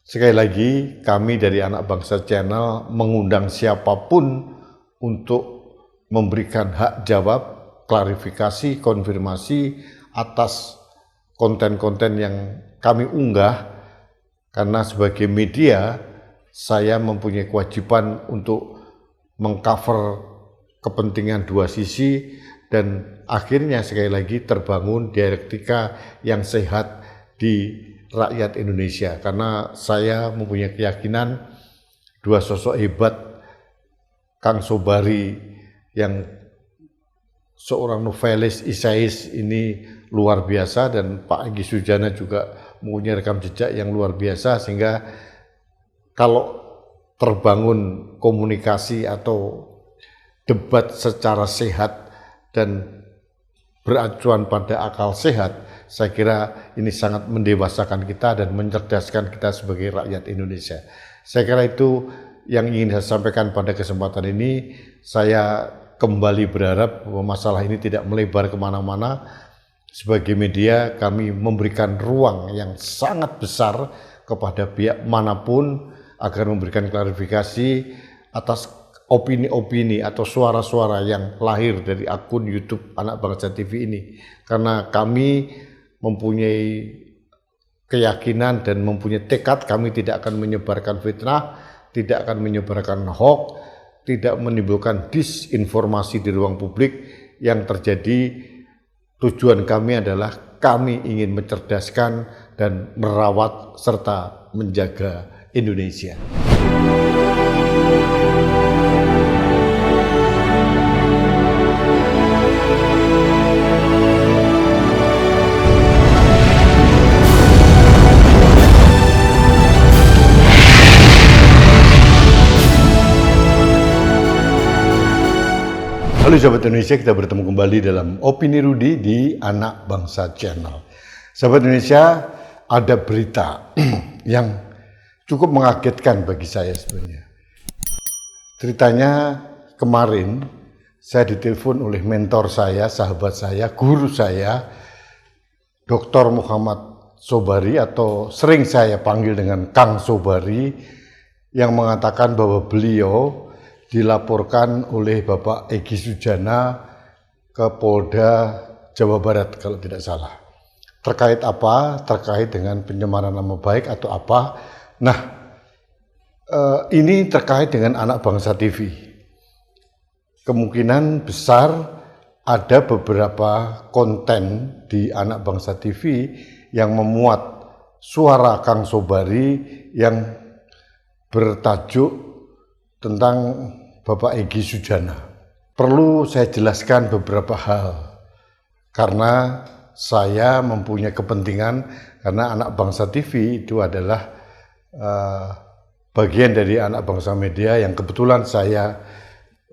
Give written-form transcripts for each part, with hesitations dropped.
Sekali lagi, kami dari Anak Bangsa Channel mengundang siapapun untuk memberikan hak jawab, klarifikasi, konfirmasi atas konten-konten yang kami unggah, karena sebagai media, saya mempunyai kewajiban untuk mengcover kepentingan dua sisi, dan akhirnya sekali lagi terbangun dialektika yang sehat di rakyat Indonesia, karena saya mempunyai keyakinan dua sosok hebat, Kang Sobari yang seorang novelis esais ini luar biasa, dan Pak Egy Sujana juga mempunyai rekam jejak yang luar biasa, sehingga kalau terbangun komunikasi atau debat secara sehat dan beracuan pada akal sehat, saya kira ini sangat mendewasakan kita dan mencerdaskan kita sebagai rakyat Indonesia. Saya kira itu yang ingin saya sampaikan pada kesempatan ini. Saya kembali berharap bahwa masalah ini tidak melebar kemana-mana. Sebagai media, kami memberikan ruang yang sangat besar kepada pihak manapun agar memberikan klarifikasi atas opini-opini atau suara-suara yang lahir dari akun YouTube Anak Bangsa TV ini. Karena kami mempunyai keyakinan dan mempunyai tekad, kami tidak akan menyebarkan fitnah, tidak akan menyebarkan hoax, tidak menimbulkan disinformasi di ruang publik. Yang terjadi, tujuan kami adalah kami ingin mencerdaskan dan merawat serta menjaga Indonesia. Halo Sahabat Indonesia, kita bertemu kembali dalam Opini Rudi di Anak Bangsa Channel. Sahabat Indonesia, ada berita yang cukup mengagetkan bagi saya sebenarnya. Ceritanya kemarin saya ditelepon oleh mentor saya, sahabat saya, guru saya, Dr. Muhammad Sobari, atau sering saya panggil dengan Kang Sobari, yang mengatakan bahwa beliau dilaporkan oleh Bapak Egy Sujana ke Polda Jawa Barat kalau tidak salah. Terkait apa? Terkait dengan pencemaran nama baik atau apa? Nah, ini terkait dengan Anak Bangsa TV. Kemungkinan besar ada beberapa konten di Anak Bangsa TV yang memuat suara Kang Sobari yang bertajuk tentang Bapak Egy Sujana. Perlu saya jelaskan beberapa hal, karena saya mempunyai kepentingan, karena Anak Bangsa TV itu adalah bagian dari Anak Bangsa Media yang kebetulan saya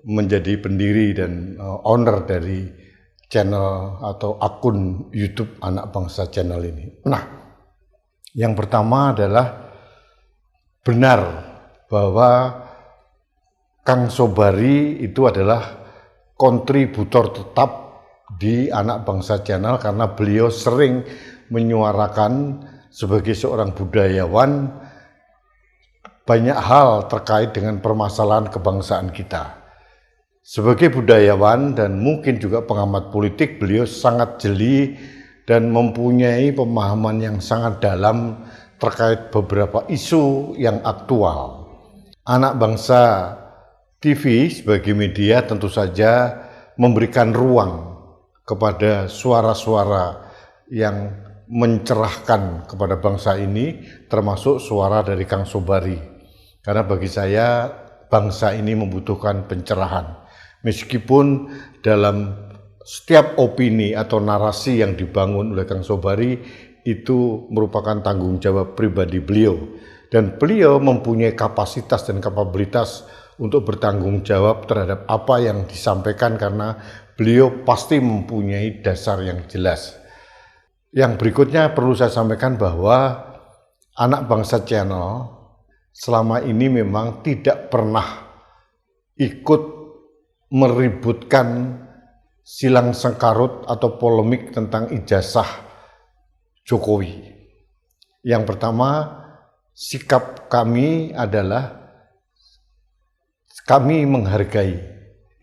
menjadi pendiri dan owner dari channel atau akun YouTube Anak Bangsa Channel ini. Nah, yang pertama adalah benar bahwa Kang Sobari itu adalah kontributor tetap di Anak Bangsa Channel, karena beliau sering menyuarakan sebagai seorang budayawan banyak hal terkait dengan permasalahan kebangsaan kita. Sebagai budayawan dan mungkin juga pengamat politik, beliau sangat jeli dan mempunyai pemahaman yang sangat dalam terkait beberapa isu yang aktual. Anak Bangsa TV sebagai media tentu saja memberikan ruang kepada suara-suara yang mencerahkan kepada bangsa ini, termasuk suara dari Kang Sobari. Karena bagi saya bangsa ini membutuhkan pencerahan. Meskipun dalam setiap opini atau narasi yang dibangun oleh Kang Sobari itu merupakan tanggung jawab pribadi beliau, dan beliau mempunyai kapasitas dan kapabilitas untuk bertanggung jawab terhadap apa yang disampaikan, karena beliau pasti mempunyai dasar yang jelas. Yang berikutnya perlu saya sampaikan bahwa Anak Bangsa Channel selama ini memang tidak pernah ikut meributkan silang sengkarut atau polemik tentang ijazah Jokowi. Yang pertama, sikap kami adalah kami menghargai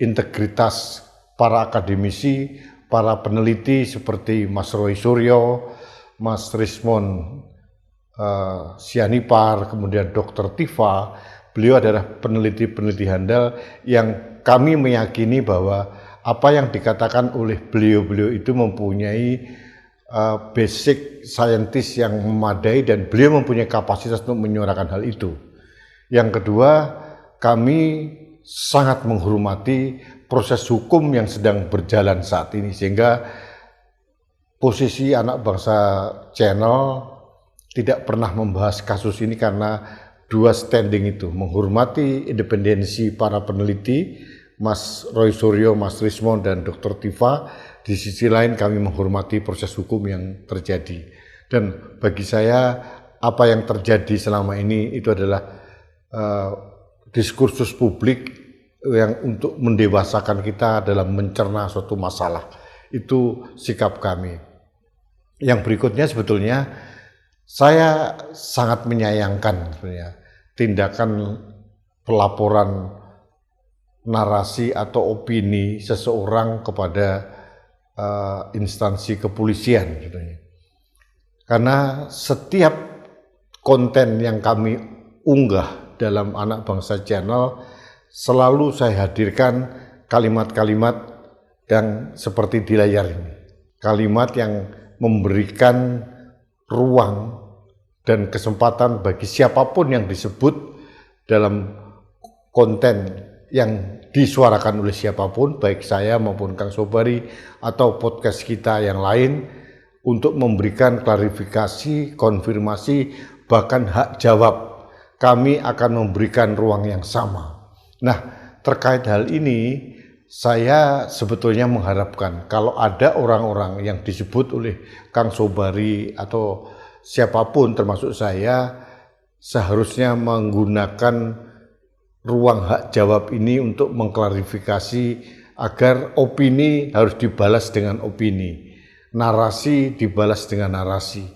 integritas para akademisi, para peneliti seperti Mas Roy Suryo, Mas Rismon Sianipar, kemudian Dr. Tifa. Beliau adalah peneliti-peneliti handal yang kami meyakini bahwa apa yang dikatakan oleh beliau-beliau itu mempunyai basic scientist yang memadai dan beliau mempunyai kapasitas untuk menyuarakan hal itu. Yang kedua, kami sangat menghormati proses hukum yang sedang berjalan saat ini, sehingga posisi Anak Bangsa Channel tidak pernah membahas kasus ini karena dua standing itu, menghormati independensi para peneliti, Mas Roy Suryo, Mas Rismon, dan Dr. Tifa. Di sisi lain kami menghormati proses hukum yang terjadi. Dan bagi saya apa yang terjadi selama ini itu adalah diskursus publik yang untuk mendewasakan kita dalam mencerna suatu masalah. Itu sikap kami. Yang berikutnya sebetulnya saya sangat menyayangkan sebenarnya tindakan pelaporan narasi atau opini seseorang kepada instansi kepolisian, karena setiap konten yang kami unggah dalam Anak Bangsa Channel selalu saya hadirkan kalimat-kalimat yang seperti di layar ini, kalimat yang memberikan ruang dan kesempatan bagi siapapun yang disebut dalam konten yang disuarakan oleh siapapun, baik saya maupun Kang Sobari atau podcast kita yang lain, untuk memberikan klarifikasi, konfirmasi, bahkan hak jawab. Kami akan memberikan ruang yang sama. Nah, terkait hal ini, saya sebetulnya mengharapkan kalau ada orang-orang yang disebut oleh Kang Sobari atau siapapun termasuk saya, seharusnya menggunakan ruang hak jawab ini untuk mengklarifikasi agar opini harus dibalas dengan opini, narasi dibalas dengan narasi,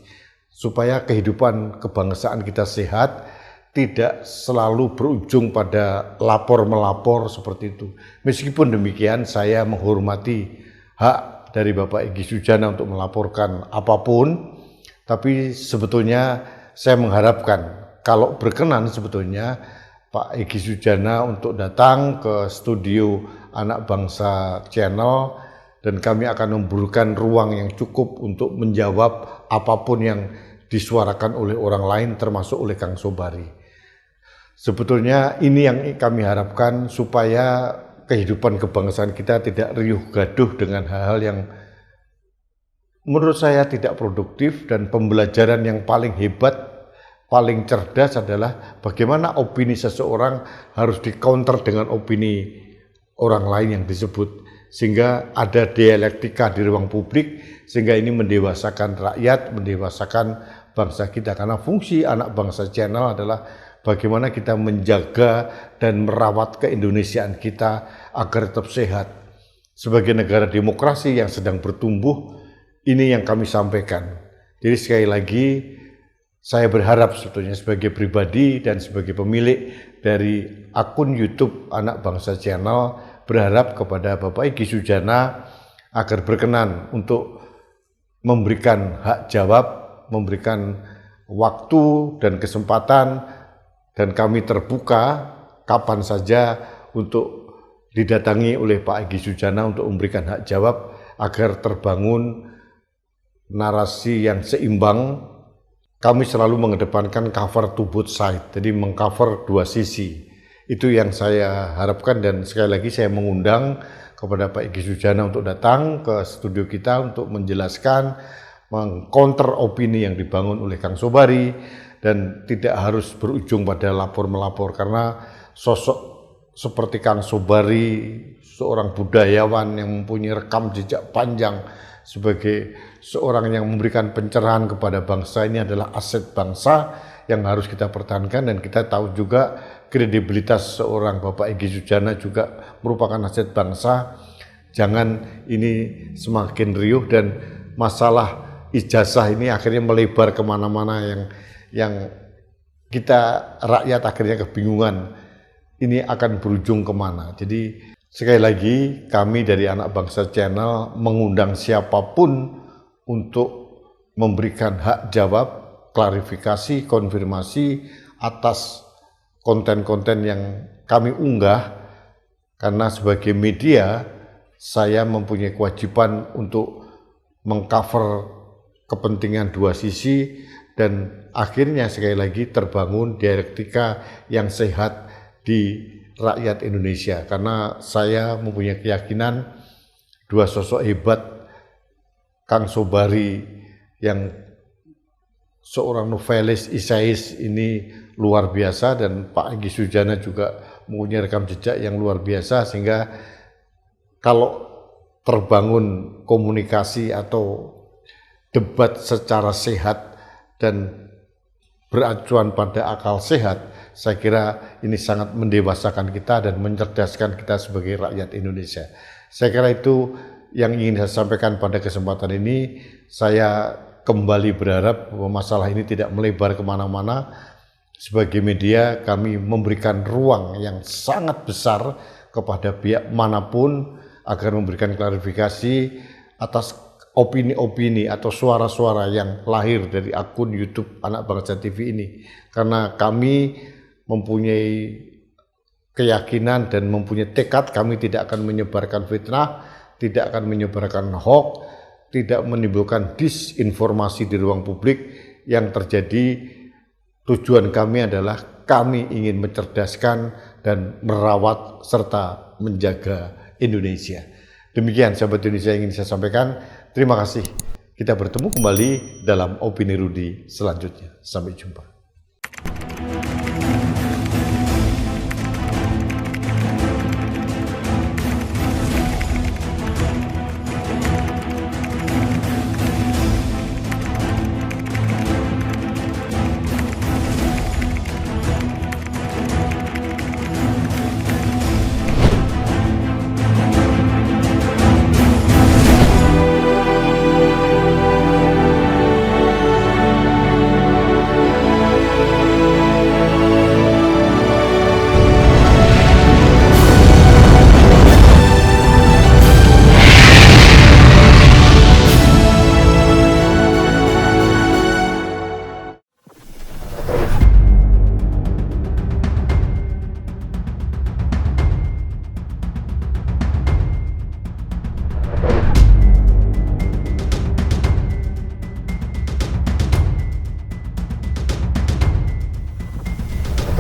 supaya kehidupan kebangsaan kita sehat, tidak selalu berujung pada lapor-melapor seperti itu. Meskipun demikian, saya menghormati hak dari Bapak Egy Sujana untuk melaporkan apapun, tapi sebetulnya saya mengharapkan kalau berkenan sebetulnya Pak Egy Sujana untuk datang ke studio Anak Bangsa Channel, dan kami akan memberikan ruang yang cukup untuk menjawab apapun yang disuarakan oleh orang lain termasuk oleh Kang Sobari. Sebetulnya ini yang kami harapkan supaya kehidupan kebangsaan kita tidak riuh gaduh dengan hal-hal yang menurut saya tidak produktif, dan pembelajaran yang paling hebat, paling cerdas adalah bagaimana opini seseorang harus di-counter dengan opini orang lain yang disebut, sehingga ada dialektika di ruang publik, sehingga ini mendewasakan rakyat, mendewasakan bangsa kita. Karena fungsi Anak Bangsa Channel adalah bagaimana kita menjaga dan merawat keindonesiaan kita agar tetap sehat. Sebagai negara demokrasi yang sedang bertumbuh, ini yang kami sampaikan. Jadi sekali lagi, saya berharap sebetulnya sebagai pribadi dan sebagai pemilik dari akun YouTube Anak Bangsa Channel, berharap kepada Bapak Egy Sujana agar berkenan untuk memberikan hak jawab, memberikan waktu dan kesempatan, dan kami terbuka kapan saja untuk didatangi oleh Pak Egy Sujana untuk memberikan hak jawab agar terbangun narasi yang seimbang. Kami selalu mengedepankan cover to both side, jadi mengcover dua sisi. Itu yang saya harapkan, dan sekali lagi saya mengundang kepada Pak Egy Sujana untuk datang ke studio kita untuk menjelaskan, mengcounter opini yang dibangun oleh Kang Sobari, dan tidak harus berujung pada lapor-melapor, karena sosok seperti Kang Sobari, seorang budayawan yang mempunyai rekam jejak panjang sebagai seorang yang memberikan pencerahan kepada bangsa, ini adalah aset bangsa yang harus kita pertahankan. Dan kita tahu juga kredibilitas seorang Bapak Egy Sujana juga merupakan aset bangsa. Jangan ini semakin riuh dan masalah ijazah ini akhirnya melebar kemana-mana yang kita rakyat akhirnya kebingungan ini akan berujung kemana. Jadi sekali lagi kami dari Anak Bangsa Channel mengundang siapapun untuk memberikan hak jawab, klarifikasi, konfirmasi atas konten-konten yang kami unggah, karena sebagai media saya mempunyai kewajiban untuk mengcover kepentingan dua sisi, dan akhirnya sekali lagi terbangun dialektika yang sehat di rakyat Indonesia, karena saya mempunyai keyakinan dua sosok hebat, Kang Sobari yang seorang novelis esais ini luar biasa, dan Pak Egy Sujana juga mempunyai rekam jejak yang luar biasa, sehingga kalau terbangun komunikasi atau debat secara sehat dan beracuan pada akal sehat, saya kira ini sangat mendewasakan kita dan mencerdaskan kita sebagai rakyat Indonesia. Saya kira itu yang ingin saya sampaikan pada kesempatan ini. Saya kembali berharap bahwa masalah ini tidak melebar kemana-mana. Sebagai media kami memberikan ruang yang sangat besar kepada pihak manapun agar memberikan klarifikasi atas opini-opini atau suara-suara yang lahir dari akun YouTube Anak Bangsa TV ini. Karena kami mempunyai keyakinan dan mempunyai tekad, kami tidak akan menyebarkan fitnah, tidak akan menyebarkan hoax, tidak menimbulkan disinformasi di ruang publik. Yang terjadi, tujuan kami adalah kami ingin mencerdaskan dan merawat serta menjaga Indonesia. Demikian sahabat Indonesia yang ingin saya sampaikan. Terima kasih. Kita bertemu kembali dalam Opini Rudi selanjutnya. Sampai jumpa.